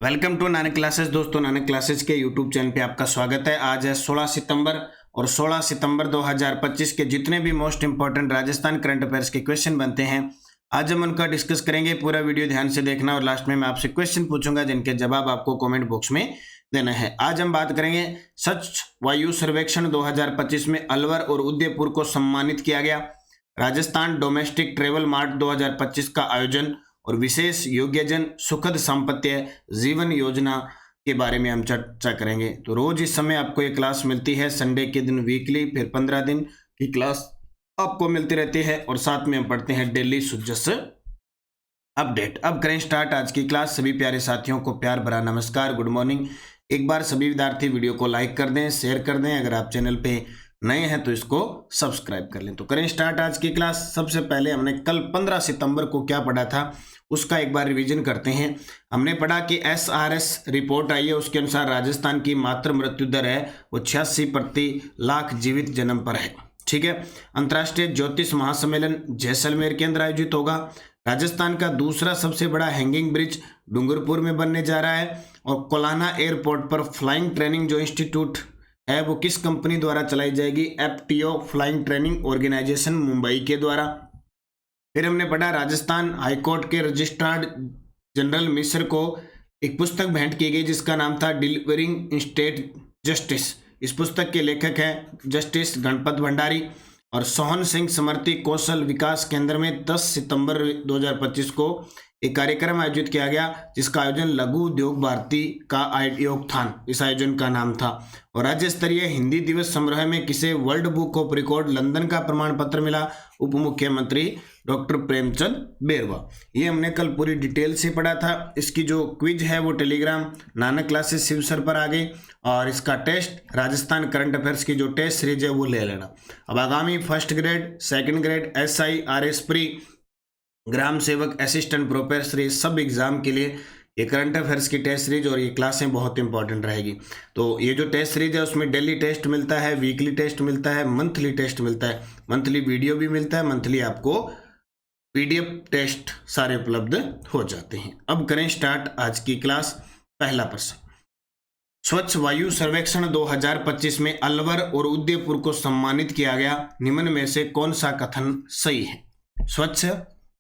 Welcome to Nanak classes. दोस्तों, Nanak classes के YouTube channel पे आपका स्वागत है। आज है 16 सितंबर और 16 सितंबर 2025 के जितने भी most important Rajasthan current affairs के क्वेश्चन बनते हैं आज हम उनका डिस्कस करेंगे। पूरा वीडियो ध्यान से देखना और लास्ट में मैं आपसे क्वेश्चन पूछूंगा जिनके जवाब आपको कॉमेंट बॉक्स में देना है। आज हम बात करेंगे स्वच्छ वायु सर्वेक्षण 2025 में अलवर और उदयपुर को सम्मानित किया गया। राजस्थान डोमेस्टिक ट्रेवल मार्ट 2025 का आयोजन और विशेष योग्यजन सुखद सांपत्य जीवन योजना के बारे में हम चर्चा करेंगे। तो रोज इस समय आपको ये क्लास मिलती है, संडे के दिन वीकली, फिर 15 दिन की क्लास आपको मिलती रहती है और साथ में हम पढ़ते हैं डेली सुजस अपडेट। अब करें स्टार्ट आज की क्लास। सभी प्यारे साथियों को प्यार भरा नमस्कार, गुड मॉर्निंग। एक बार सभी विद्यार्थी वीडियो को लाइक कर दें, शेयर कर दें। अगर आप चैनल पे नए हैं तो इसको सब्सक्राइब कर लें। तो करें स्टार्ट आज की क्लास। सबसे पहले हमने कल 15 सितंबर को क्या पढ़ा था उसका एक बार रिवीजन करते हैं। हमने पढ़ा कि SRS रिपोर्ट आई है, उसके अनुसार राजस्थान की मातृ मृत्यु दर है वो 86 प्रति लाख जीवित जन्म पर है। ठीक है। अंतर्राष्ट्रीय ज्योतिष महासम्मेलन जैसलमेर के अंदर आयोजित होगा। राजस्थान का दूसरा सबसे बड़ा हैंगिंग ब्रिज डूंगरपुर में बनने जा रहा है। और कोलाना एयरपोर्ट पर फ्लाइंग ट्रेनिंग जो इंस्टीट्यूट है वो किस कंपनी द्वारा चलाई जाएगी? FTO flying training organisation Mumbai के द्वारा। फिर हमने पढ़ा राजस्थान हाईकोर्ट के रजिस्ट्रार जनरल मिश्र को एक पुस्तक भेंट की गई जिसका नाम था डिलीवरिंग स्टेट जस्टिस। इस पुस्तक के लेखक हैं जस्टिस गणपत भंडारी। और सोहन सिंह स्मृति कौशल विकास केंद्र में 10 सितंबर 2025 को एक कार्यक्रम आयोजित किया गया जिसका आयोजन लघु उद्योग भारती का आयोगथान इस आयोजन का नाम था। और राज्य स्तरीय हिंदी दिवस समारोह में किसे world book of record London का प्रमाण पत्र मिला? उप मुख्यमंत्री डॉक्टर प्रेमचंद बेरवा। ये हमने कल पूरी डिटेल से पढ़ा था। इसकी जो क्विज है वो Telegram Nanak classes Shiv sir पर आ गई और इसका टेस्ट राजस्थान करंट अफेयर्स की जो टेस्ट सीरीज है वो ले लेना। अब आगामी first grade, second grade, SI, RS pre, ग्राम सेवक, असिस्टेंट प्रोफेसर, सब एग्जाम के लिए ये करंट अफेयर्स की टेस्ट सीरीज और ये क्लासें बहुत इंपॉर्टेंट रहेगी। तो ये जो टेस्ट सीरीज है उसमें डेली टेस्ट मिलता है, वीकली टेस्ट मिलता है, मंथली टेस्ट मिलता है, मंथली वीडियो भी मिलता है, मंथली आपको PDF टेस्ट सारे उपलब्ध हो जाते हैं। अब करें स्टार्ट आज की क्लास। पहला प्रश्न, स्वच्छ वायु सर्वेक्षण 2025 में अलवर और उदयपुर को सम्मानित किया गया, निम्न में से कौन सा कथन सही है? स्वच्छ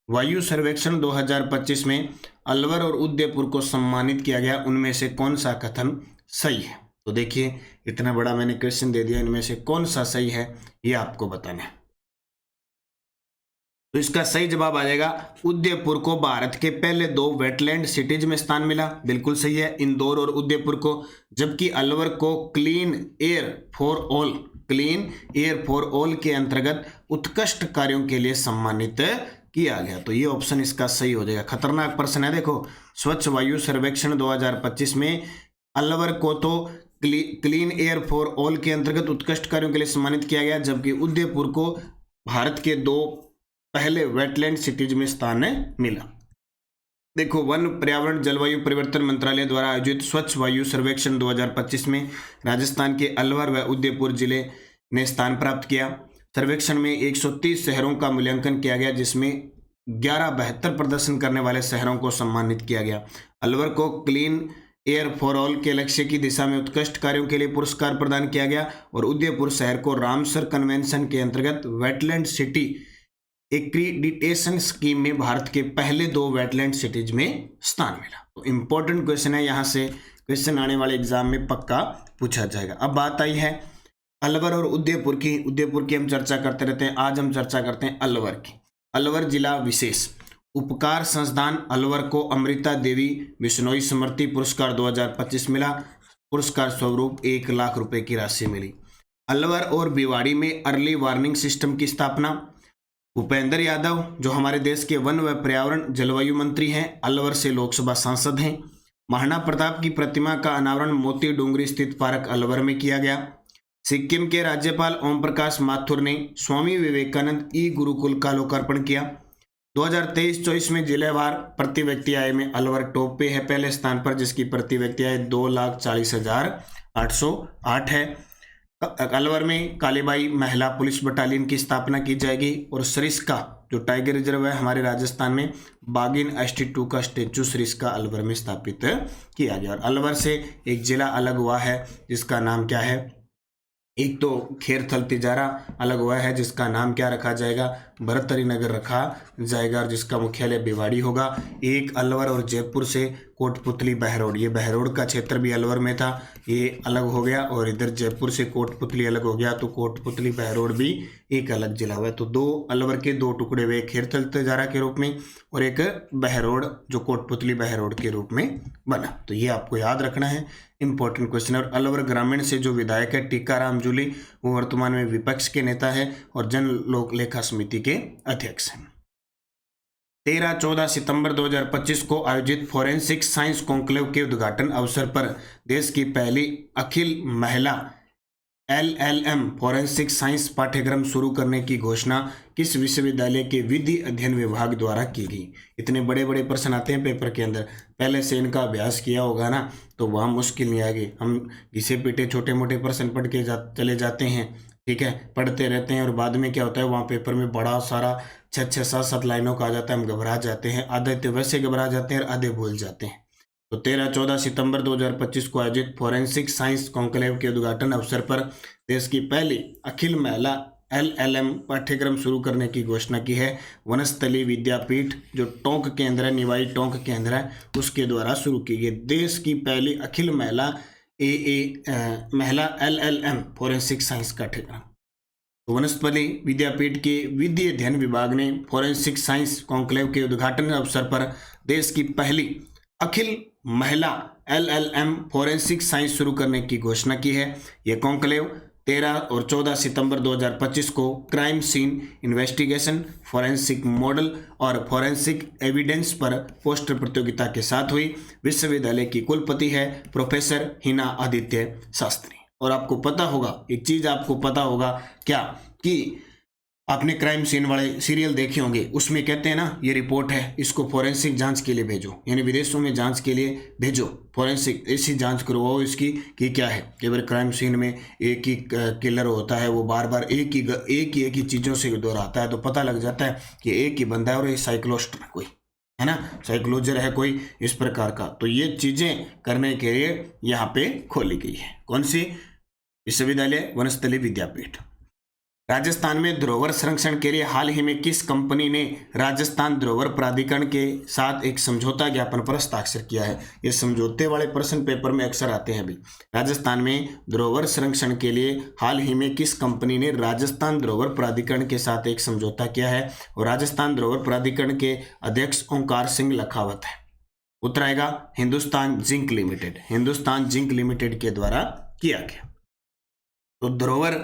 वायु सर्वेक्षण 2025 में अलवर और उदयपुर को सम्मानित किया गया, उनमें से कौन सा कथन सही है? तो देखिए इतना बड़ा मैंने क्वेश्चन दे दिया, इनमें से कौन सा सही है ये आपको बताना है। तो इसका सही जवाब आ जाएगा उदयपुर को भारत के पहले 2 वेटलैंड सिटीज में स्थान मिला। बिल्कुल सही है, इंदौर और उदयपुर को। जबकि अलवर को क्लीन एयर फॉर ऑल के अंतर्गत उत्कृष्ट कार्यों के लिए सम्मानित किया गया। तो ये ऑप्शन इसका सही हो जाएगा। खतरनाक प्रश्न है, देखो। स्वच्छ वायु सर्वेक्षण 2025 में अलवर को तो क्लीन एयर फॉर ऑल के अंतर्गत उत्कृष्ट कार्यों के लिए सम्मानित किया गया, जबकि उदयपुर को भारत के 2 पहले वेटलैंड सिटीज में स्थान मिला। देखो, वन पर्यावरण जलवायु परिवर्तन मंत्रालय द्वारा आयोजित स्वच्छ वायु सर्वेक्षण 2025 में राजस्थान के अलवर व उदयपुर जिले ने स्थान प्राप्त किया। सर्वेक्षण में 130 शहरों का मूल्यांकन किया गया, जिसमें 11 बेहतर प्रदर्शन करने वाले शहरों को सम्मानित किया गया। अलवर को क्लीन एयर फॉर ऑल के लक्ष्य की दिशा में उत्कृष्ट कार्यों के लिए पुरस्कार प्रदान किया गया और उदयपुर शहर को रामसर कन्वेंशन के अंतर्गत वेटलैंड सिटी एक्रीडिटेशन स्कीम में भारत के पहले 2 वेटलैंड सिटीज में स्थान मिला। तो इंपॉर्टेंट क्वेश्चन है, यहाँ से क्वेश्चन आने वाले एग्जाम में पक्का पूछा जाएगा। अब बात आई है अलवर और उदयपुर की। उदयपुर की हम चर्चा करते रहते हैं, आज हम चर्चा करते हैं अलवर की। अलवर जिला विशेष उपकार संस्थान अलवर को अमृता देवी बिश्नोई स्मृति पुरस्कार 2025 मिला। पुरस्कार स्वरूप 1 लाख रुपए की राशि मिली। अलवर और भिवाड़ी में अर्ली वार्निंग सिस्टम की स्थापना। भूपेंद्र यादव जो हमारे देश के वन व पर्यावरण जलवायु मंत्री हैं, अलवर से लोकसभा सांसद हैं। महाराणा प्रताप की प्रतिमा का अनावरण मोती डूंगरी स्थित पार्क अलवर में किया गया। सिक्किम के राज्यपाल ओम प्रकाश माथुर ने स्वामी विवेकानंद गुरुकुल का लोकार्पण किया। 2023-24 में जिलेवार प्रति व्यक्ति आय में अलवर टॉप पे है, पहले स्थान पर, जिसकी प्रति व्यक्ति आय 2,40,808 है। अलवर में कालीबाई महिला पुलिस बटालियन की स्थापना की जाएगी और सरिस्का जो टाइगर रिजर्व है हमारे राजस्थान में, बागिन ST2 का स्टेचू सरिस्का अलवर में स्थापित किया गया। और अलवर से एक जिला अलग हुआ है जिसका नाम क्या है, एक तो खेरथल तिजारा अलग हुआ है जिसका नाम क्या रखा जाएगा, भरतरी नगर रखा जाएगा, और जिसका मुख्यालय भिवाड़ी होगा। एक अलवर और जयपुर से कोटपुतली बहरोड, ये बहरोड का क्षेत्र भी अलवर में था, ये अलग हो गया, और इधर जयपुर से कोटपुतली अलग हो गया, तो कोटपुतली बहरोड भी एक अलग जिला हुआ। तो दो अलवर के दो टुकड़े हुए, खेरथल तिजारा के रूप में और एक बहरोड जो कोटपुतली बहरोड के रूप में बना। तो ये आपको याद रखना है, इंपॉर्टेंट क्वेश्चन। और अलवर ग्रामीण से जो विधायक है टीकाराम जूली, वो वर्तमान में विपक्ष के नेता है और जन लोक लेखा समिति के अध्यक्ष हैं। 13-14 सितंबर 2025 को आयोजित फोरेंसिक साइंस कॉन्क्लेव के उद्घाटन अवसर पर देश की पहली अखिल महिला LLM फोरेंसिक साइंस पाठ्यक्रम शुरू करने की घोषणा किस विश्वविद्यालय के विधि अध्ययन विभाग द्वारा की गई। इतने बड़े बड़े प्रश्न आते हैं पेपर के अंदर, पहले से इनका अभ्यास किया होगा ना तो वहाँ मुश्किल नहीं आएगी। हम घिसे पीटे छोटे मोटे प्रश्न पढ़ के चले जाते हैं, ठीक है, पढ़ते रहते हैं, और बाद में क्या होता है वहाँ पेपर में बड़ा सारा 6-6, 7-7 लाइनों का आ जाता है, हम घबरा जाते हैं, आधे तो वैसे घबरा जाते हैं और आधे भूल जाते हैं। तो 13-14 सितंबर 2025 को आयोजित फोरेंसिक साइंस कॉन्क्लेव के उद्घाटन अवसर पर देश की पहली अखिल महिला LLM पाठ्यक्रम शुरू करने की घोषणा की है वनस्थली विद्यापीठ, जो टोंक के अंदर है, निवाई टोंक के अंदर है, उसके द्वारा शुरू की गई। देश की पहली अखिल महिला महिला LLM फोरेंसिक साइंस का ठिकाना। तो वनस्थली विद्यापीठ के विधि अध्ययन विभाग ने फोरेंसिक साइंस कॉन्क्लेव के उद्घाटन अवसर पर देश की पहली अखिल महिला LLM फोरेंसिक साइंस शुरू करने की घोषणा की है। यह कॉन्क्लेव 13 और 14 सितंबर 2025 को crime scene investigation, forensic model और फोरेंसिक एविडेंस पर पोस्टर प्रतियोगिता के साथ हुई। विश्वविद्यालय की कुलपति है प्रोफेसर हिना आदित्य शास्त्री। और आपको पता होगा, एक चीज आपको पता होगा क्या, कि आपने क्राइम सीन वाले सीरियल देखे होंगे, उसमें कहते हैं ना ये रिपोर्ट है, इसको फोरेंसिक जांच के लिए भेजो, यानी विदेशों में जांच के लिए भेजो, फोरेंसिक ऐसी जांच करवाओ इसकी कि क्या है। कई बार क्राइम सीन में एक ही किलर होता है, वो बार बार एक ही चीज़ों से दोहराता है, तो पता लग जाता है कि एक ही बंदा है और ये साइकोलॉजिस्ट है कोई, है ना, साइकोलॉजर है कोई इस प्रकार का। तो ये चीज़ें करने के लिए यहाँ पे खोली गई है। कौन सी विश्वविद्यालय? वनस्थली विद्यापीठ। राजस्थान में धरोहर संरक्षण के लिए हाल ही में किस कंपनी ने राजस्थान धरोहर प्राधिकरण के साथ एक समझौता ज्ञापन पर हस्ताक्षर किया है? ये समझौते वाले प्रश्न पेपर में अक्सर आते हैं। अभी राजस्थान में धरोहर संरक्षण के लिए हाल ही में किस कंपनी ने राजस्थान धरोहर प्राधिकरण के साथ एक समझौता किया है? और राजस्थान धरोहर प्राधिकरण के अध्यक्ष ओंकार सिंह लखावत है। उत्तर आएगा Hindustan zinc limited, Hindustan zinc limited के द्वारा किया गया। तो धरोहर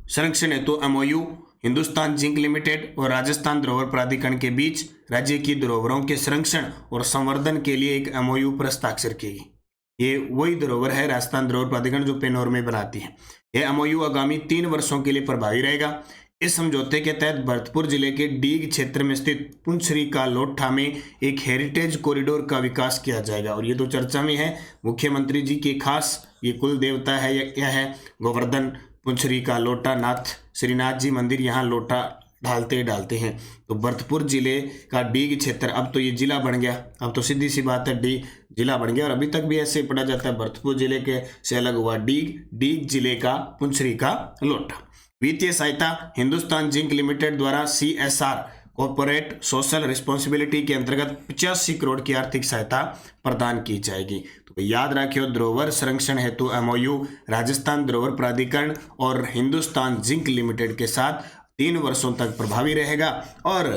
संरक्षण हेतु MOU हिंदुस्तान जिंक लिमिटेड और राजस्थान धरोहर प्राधिकरण के बीच राज्य की धरोहरों के संरक्षण और संवर्धन के लिए एक MOU पर हस्ताक्षर की गई। ये वही धरोहर है राजस्थान धरोहर प्राधिकरण जो पेनोर में बनाती है। यह MOU आगामी 3 वर्षों के लिए प्रभावी रहेगा। इस समझौते के तहत भरतपुर जिले के डीग क्षेत्र में स्थित पुंछरी का लोठा में एक हेरिटेज कॉरिडोर का विकास किया जाएगा। और ये तो चर्चा में है, मुख्यमंत्री जी के खास ये कुल देवता है या क्या है, गोवर्धन पुंछरी का लोटा नाथ श्रीनाथ जी मंदिर, यहाँ लोटा डालते हैं। तो भरतपुर जिले का डीग क्षेत्र, अब तो ये जिला बन गया, अब तो सीधी सी बात है डी जिला बन गया, और अभी तक भी ऐसे पढ़ा जाता है, भरतपुर जिले के से अलग हुआ डीग जिले का पुंछरी का लोटा। वित्तीय सहायता हिंदुस्तान जिंक लिमिटेड द्वारा CSR कॉर्पोरेट सोशल रिस्पॉन्सिबिलिटी के अंतर्गत 85 करोड़ की आर्थिक सहायता प्रदान की जाएगी। तो याद रखियो, धरोहर संरक्षण हेतु MOU राजस्थान धरोहर प्राधिकरण और हिंदुस्तान जिंक लिमिटेड के साथ 3 वर्षों तक प्रभावी रहेगा और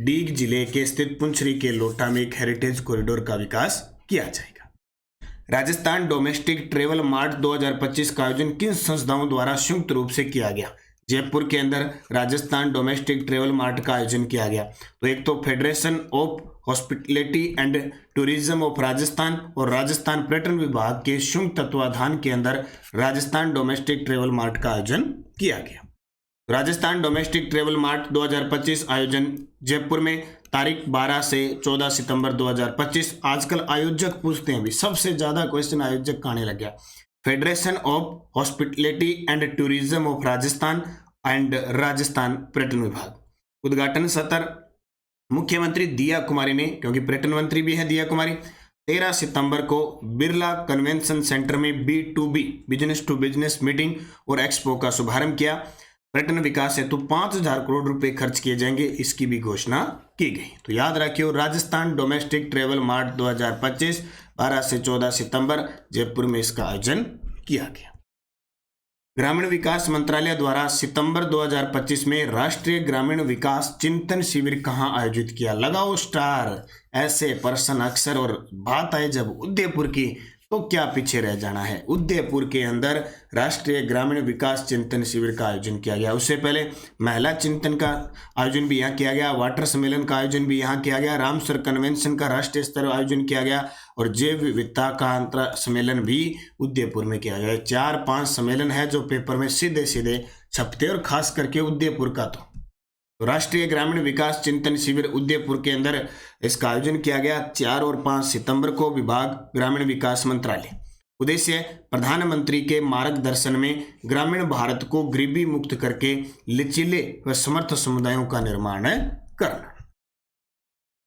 डीग जिले के स्थित पुंछरी के लोटा में एक हेरिटेज कॉरिडोर का विकास किया जाएगा। राजस्थान डोमेस्टिक ट्रेवल मार्ट 2025 का आयोजन किन संस्थाओं द्वारा संयुक्त रूप से किया गया? जयपुर के अंदर राजस्थान डोमेस्टिक ट्रेवल मार्ट का आयोजन किया गया। तो एक तो federation of hospitality and tourism of Rajasthan और राजस्थान पर्यटन विभाग के संयुक्त तत्वाधान के अंदर राजस्थान डोमेस्टिक ट्रेवल मार्ट का आयोजन किया गया। राजस्थान डोमेस्टिक ट्रेवल मार्ट 2025 आयोजन जयपुर में तारीख 12 से 14 सितंबर 2025। आजकल आयोजक पूछते हैं, भी सबसे ज्यादा क्वेश्चन आयोजक का आने लग गया। Federation of hospitality and tourism of Rajasthan and Rajasthan पर्यटन विभाग। उद्घाटन सत्र मुख्यमंत्री दिया कुमारी ने, क्योंकि पर्यटन मंत्री भी है दिया कुमारी, 13 सितंबर को बिरला कन्वेंशन सेंटर में B2B business to business meeting और एक्सपो का शुभारंभ किया। पर्यटन विकास हेतु 5,000 करोड़ रुपए खर्च किए जाएंगे, इसकी भी घोषणा की गई। तो याद रखियो, राजस्थान डोमेस्टिक ट्रेवल मार्ट 2025 12 से 14 सितंबर जयपुर में इसका आयोजन किया गया। ग्रामीण विकास मंत्रालय द्वारा सितंबर 2025 में राष्ट्रीय ग्रामीण विकास चिंतन शिविर कहां आयोजित किया? लगाओ स्टार। ऐसे प्रश्न अक्सर, और बात आए जब उदयपुर की तो क्या पीछे रह जाना है। उदयपुर के अंदर राष्ट्रीय ग्रामीण विकास चिंतन शिविर का आयोजन किया गया। उससे पहले महिला चिंतन का आयोजन भी यहाँ किया गया, वाटर सम्मेलन का आयोजन भी यहाँ किया गया, रामसर कन्वेंशन का राष्ट्रीय स्तर आयोजन किया गया और जैव विविधता का अंतर सम्मेलन भी उदयपुर में किया गया। 4-5 सम्मेलन है जो पेपर में सीधे सीधे छपते, और खास करके उदयपुर का तो राष्ट्रीय ग्रामीण विकास चिंतन शिविर उदयपुर के अंदर इसका आयोजन किया गया 4 और 5 सितंबर को। विभाग ग्रामीण विकास मंत्रालय। उद्देश्य प्रधानमंत्री के मार्गदर्शन में ग्रामीण भारत को गरीबी मुक्त करके लचीले व समर्थ समुदायों का निर्माण करना।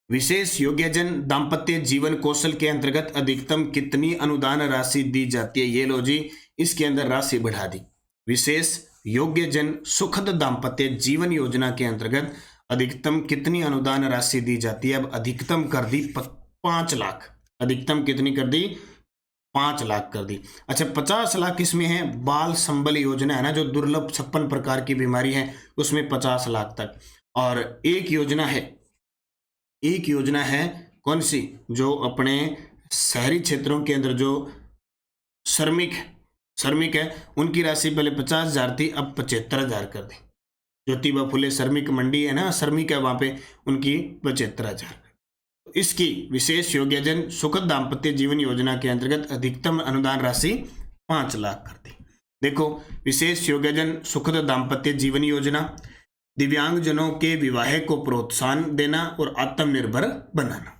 विशेष योग्यजन दाम्पत्य जीवन कौशल के अंतर्गत अधिकतम कितनी अनुदान राशि दी जाती है? ये लो जी, इसके अंदर राशि बढ़ा दी। विशेष योग्यजन सुखद दाम्पत्य जीवन योजना के अंतर्गत अधिकतम कितनी अनुदान राशि दी जाती है? अब अधिकतम कर दी 5 लाख। अधिकतम कितनी कर दी? 5 लाख कर दी। अच्छा, 50 लाख इसमें है बाल संबल योजना है ना, जो दुर्लभ 56 प्रकार की बीमारी है, उसमें 50 लाख तक। और एक योजना है कौन सी? जो अपने शहरी क्षेत्रों के अंदर जो श्रमिक है, उनकी राशि पहले 50,000 थी, अब 75,000 कर दी। ज्योतिबा फुले श्रमिक मंडी है ना, श्रमिक है वहां पे, उनकी 75,000। इसकी विशेष योग्यजन सुखद दाम्पत्य जीवन योजना के अंतर्गत अधिकतम अनुदान राशि 5 लाख कर दी। देखो, विशेष योग्यजन सुखद दाम्पत्य जीवन योजना दिव्यांगजनों के विवाह को प्रोत्साहन देना और आत्मनिर्भर बनाना।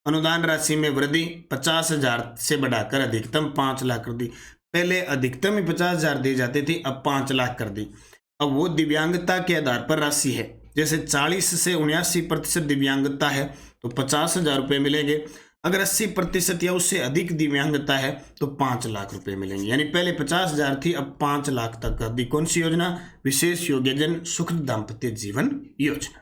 अनुदान राशि में वृद्धि 50,000 से बढ़ाकर अधिकतम 5 लाख कर दी। पहले अधिकतम ही 50,000 दी जाती थी, अब 5 लाख कर दी। अब वो दिव्यांगता के आधार पर राशि है, जैसे 40 से 79% दिव्यांगता है तो 50,000 रुपये मिलेंगे। अगर 80% या उससे अधिक दिव्यांगता है तो 5 लाख रुपए मिलेंगे। यानी पहले 50,000 थी, अब 5 लाख तक कर दी। कौन सी योजना? विशेष योग्यजन सुखद दाम्पत्य जीवन योजना।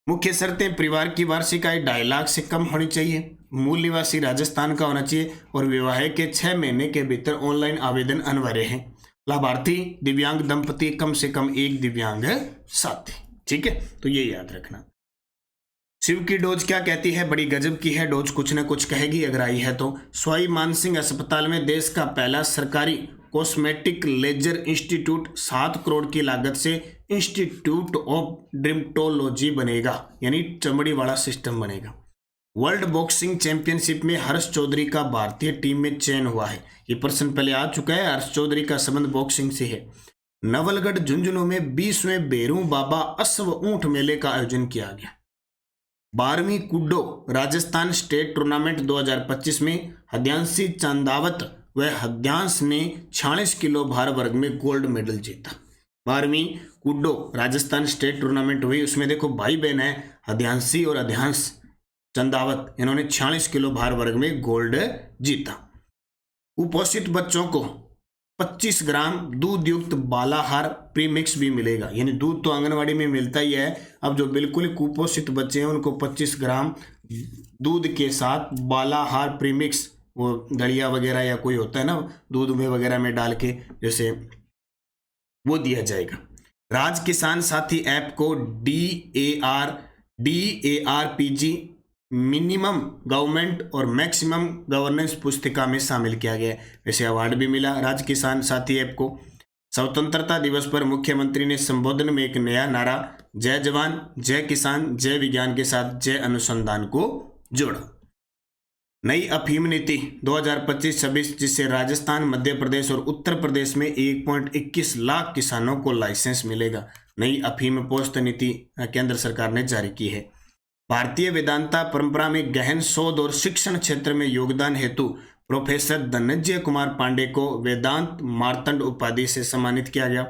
मुख्य शर्तें: परिवार की वार्षिक आय 2.5 लाख से कम होनी चाहिए, मूल निवासी राजस्थान का होना चाहिए और विवाह के 6 महीने के भीतर ऑनलाइन आवेदन अनिवार्य है। लाभार्थी दिव्यांग दंपति, कम से कम एक दिव्यांग साथी। ठीक है, तो ये याद रखना। शिव की डोज क्या कहती है? बड़ी गजब की है डोज, कुछ ना कुछ कहेगी अगर आई है तो। सवाई मानसिंह अस्पताल में देश का पहला सरकारी कॉस्मेटिक लेजर इंस्टीट्यूट 7 करोड़ की लागत से इंस्टीट्यूट ऑफ ड्रिमटोलॉजी बनेगा, यानी चमड़ी वाला सिस्टम बनेगा। वर्ल्ड बॉक्सिंग चैंपियनशिप में हर्ष चौधरी का भारतीय टीम में चयन हुआ है। ये प्रश्न पहले आ चुका है। हर्ष चौधरी का संबंध बॉक्सिंग से है। नवलगढ़ झुंझुनू में 20वें बेरू बाबा अश्व ऊंट मेले का आयोजन किया गया। 12वीं कुड्डो राजस्थान स्टेट टूर्नामेंट 2025 में हद्यांशी चंदावत व हद्यांश ने 46 किलो भार वर्ग में गोल्ड मेडल जीता। 12वीं कुड्डो राजस्थान स्टेट टूर्नामेंट हुई, उसमें देखो भाई बहन है हद्यांशी और हद्यांश चंदावत, इन्होंने 46 किलो भार वर्ग में गोल्ड जीता। कुपोषित बच्चों को 25 ग्राम दूध युक्त बालाहार प्रीमिक्स भी मिलेगा, यानी दूध तो आंगनवाड़ी में मिलता ही है। अब जो बिल्कुल कुपोषित बच्चे हैं उनको 25 ग्राम दूध के साथ बालाहार प्रीमिक्स, वो दलिया वगैरह या कोई होता है ना दूध में वगैरह में डाल के, जैसे वो दिया जाएगा। राज किसान साथी ऐप को DARPG मिनिमम गवर्नमेंट और मैक्सिमम गवर्नेंस पुस्तिका में शामिल किया गया है। वैसे अवार्ड भी मिला राज किसान साथी ऐप को। स्वतंत्रता दिवस पर मुख्यमंत्री ने संबोधन में एक नया नारा जय जवान जय किसान जय विज्ञान के साथ जय अनुसंधान को जोड़ा। नई अफीम नीति 2025-26 जिससे राजस्थान, मध्य प्रदेश और उत्तर प्रदेश में 1.21 लाख किसानों को लाइसेंस मिलेगा। नई अफीम पोस्त नीति केंद्र सरकार ने जारी की है। भारतीय वेदांता परंपरा में गहन शोध और शिक्षण क्षेत्र में योगदान हेतु प्रोफेसर धनंजय कुमार पांडे को वेदांत मार्तंड उपाधि से सम्मानित किया गया।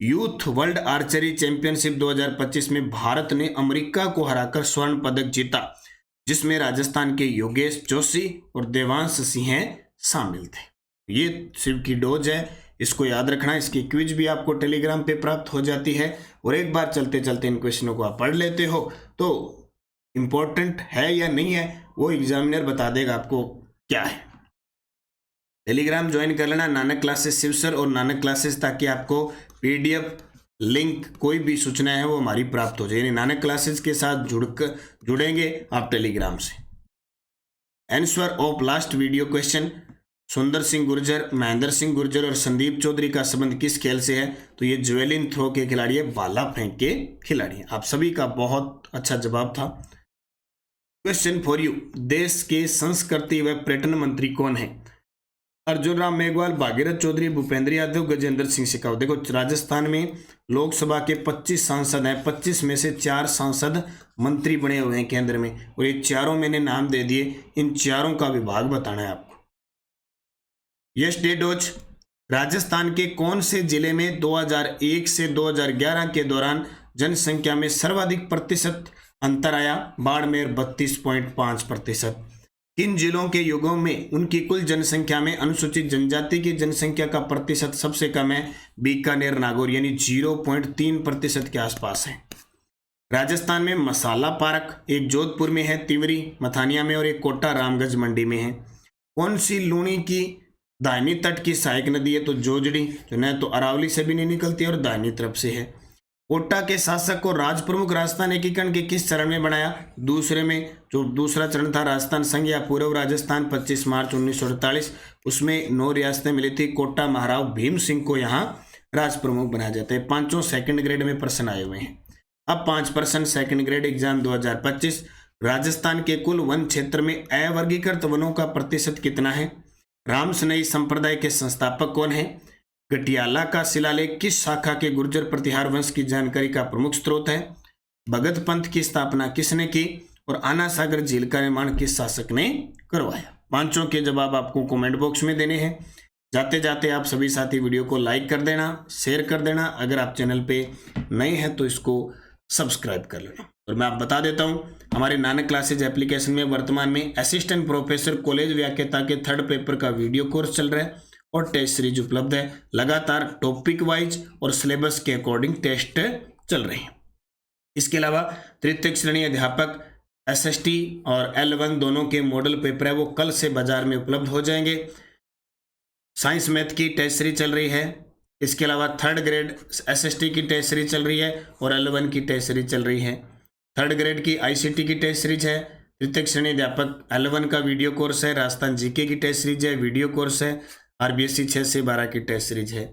यूथ वर्ल्ड आर्चरी चैंपियनशिप 2025 में भारत ने अमेरिका को हराकर स्वर्ण पदक जीता, जिसमें राजस्थान के योगेश जोशी और देवांश सिंह शामिल थे। ये शिव की डोज है, इसको याद रखना। इसकी क्विज भी आपको टेलीग्राम पे प्राप्त हो जाती है, और एक बार चलते चलते इन क्वेश्चनों को आप पढ़ लेते हो तो इम्पोर्टेंट है या नहीं है वो एग्जामिनर बता देगा आपको क्या है। टेलीग्राम ज्वाइन कर लेना, नानक क्लासेस शिव सर और नानक क्लासेस, ताकि आपको पीडीएफ लिंक कोई भी सूचना है वो हमारी प्राप्त हो जाए। यानी नानक क्लासेस के साथ जुड़ेंगे आप टेलीग्राम से। Answer of last video question, सुंदर सिंह गुर्जर, महेंद्र सिंह गुर्जर और संदीप चौधरी का संबंध किस खेल से है? तो ये ज्वेलिन थ्रो के खिलाड़ी है, भाला फेंक के खिलाड़ी है। आप सभी का बहुत अच्छा जवाब था। क्वेश्चन फॉर यू, देश के संस्कृति व पर्यटन मंत्री कौन है? अर्जुन राम मेघवाल, भागीरथ चौधरी, भूपेंद्र यादव, गजेंद्र सिंह शेखावत। देखो, राजस्थान में लोकसभा के 25 सांसद हैं, 25 में से 4 सांसद मंत्री बने हुए हैं केंद्र में, और ये चारों मैंने नाम दे दिए, इन चारों का विभाग बताना है आपको। यस डे डोज, राजस्थान के कौन से जिले में 2001 से 2011 के दौरान जनसंख्या में सर्वाधिक प्रतिशत अंतर आया? बाड़मेर 32.5%। किन जिलों के युगों में उनकी कुल जनसंख्या में अनुसूचित जनजाति की जनसंख्या का प्रतिशत सबसे कम है? बीकानेर, नागौर, यानी 0.3% के आसपास है। राजस्थान में मसाला पार्क एक जोधपुर में है, तिवरी मथानिया में, और एक कोटा रामगंज मंडी में है। कौन सी लूणी की दाहिनी तट की सहायक नदी है? तो जोजड़ी, जो न तो अरावली से भी नहीं निकलती और दाहिनी तरफ से है। कोटा के शासक को राज प्रमुख राजस्थान एकीकरण के किस चरण में बनाया? दूसरे में। जो दूसरा चरण था राजस्थान संघ या पूर्व राजस्थान, 25 मार्च 1948, उसमें 9 रियासतें मिली थी। कोटा महाराव भीम सिंह को यहाँ राज प्रमुख बनाया जाता है। 5 सेकंड ग्रेड में प्रश्न आए हुए हैं। अब 5% सेकंड ग्रेड एग्जाम 2025। राजस्थान के कुल वन क्षेत्र में अवर्गीकृत वनों का प्रतिशत कितना है? रामसनई संप्रदाय के संस्थापक कौन है? गटियाला का शिलालेख किस शाखा के गुर्जर प्रतिहार वंश की जानकारी का प्रमुख स्रोत है? भगत पंथ की स्थापना किसने की? और आना सागर झील का निर्माण किस शासक ने करवाया? 5 के जवाब आपको कमेंट बॉक्स में देने हैं। जाते जाते आप सभी साथी वीडियो को लाइक कर देना, शेयर कर देना। अगर आप चैनल पे नए हैं तो इसको सब्सक्राइब कर लेना। और मैं आप बता देता हूं, हमारे नानक क्लासेज एप्लीकेशन में वर्तमान में असिस्टेंट प्रोफेसर कॉलेज व्याख्याता के 3rd पेपर का वीडियो कोर्स चल रहा है और टेस्ट सीरीज उपलब्ध है। लगातार टॉपिक वाइज और सिलेबस के अकॉर्डिंग टेस्ट चल रहे हैं। इसके अलावा तृतीय श्रेणी अध्यापक SST और L1 दोनों के मॉडल पेपर है, वो कल से बाजार में उपलब्ध हो जाएंगे। साइंस मैथ की टेस्ट सीरीज चल रही है। इसके अलावा 3rd ग्रेड SST की टेस्ट सीरीज चल रही है और L1 की टेस्ट सीरीज चल रही है। 3rd ग्रेड की ICT की टेस्ट सीरीज है। तृतीय श्रेणी अध्यापक L1 का वीडियो कोर्स है। राजस्थान GK की टेस्ट सीरीज है, वीडियो कोर्स है। RBSC 6 से 12 की टेस्ट सीरीज है।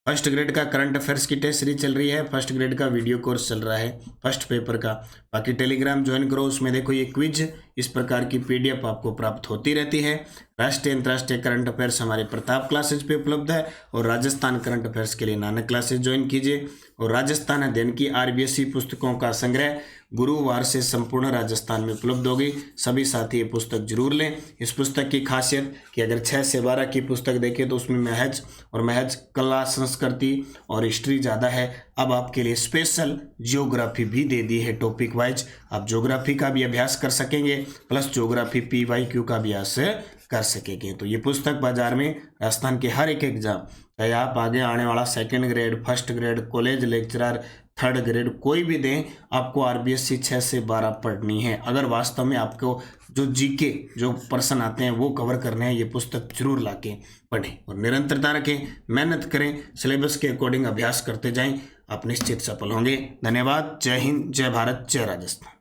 1st ग्रेड का करंट अफेयर्स की टेस्ट सीरीज चल रही है। 1st ग्रेड का वीडियो कोर्स चल रहा है 1st पेपर का। बाकी टेलीग्राम ज्वाइन करो, उसमें देखो ये क्विज इस प्रकार की PDF आपको प्राप्त होती रहती है। राष्ट्रीय अंतर्राष्ट्रीय करंट अफेयर्स हमारे प्रताप क्लासेज पे उपलब्ध है, और राजस्थान करंट अफेयर्स के लिए नानक क्लासेज ज्वाइन कीजिए। और राजस्थान अध्ययन की RBSC पुस्तकों का संग्रह गुरुवार से संपूर्ण राजस्थान में उपलब्ध होगी। सभी साथी ये पुस्तक जरूर लें। इस पुस्तक की खासियत कि अगर 6 से 12 की पुस्तक देखें तो उसमें महज कला, संस्कृति और हिस्ट्री ज़्यादा है। अब आपके लिए स्पेशल ज्योग्राफी भी दे दी है टॉपिक वाइज। आप ज्योग्राफी का भी अभ्यास कर सकेंगे, प्लस ज्योग्राफी PYQ का अभ्यास कर सकेंगे। तो ये पुस्तक बाजार में राजस्थान के हर एक एग्जाम, चाहे आप आगे आने वाला 2nd grade, 1st grade, college lecturer, 3rd grade कोई भी दें, आपको RBSC 6 से 12 पढ़नी है। अगर वास्तव में आपको जो GK जो प्रश्न आते हैं वो कवर करने हैं, ये पुस्तक जरूर लाके पढ़ें और निरंतरता रखें, मेहनत करें, सिलेबस के अकॉर्डिंग अभ्यास करते जाएं। आप निश्चित सफल होंगे। धन्यवाद। जय हिंद, जय भारत, जय राजस्थान।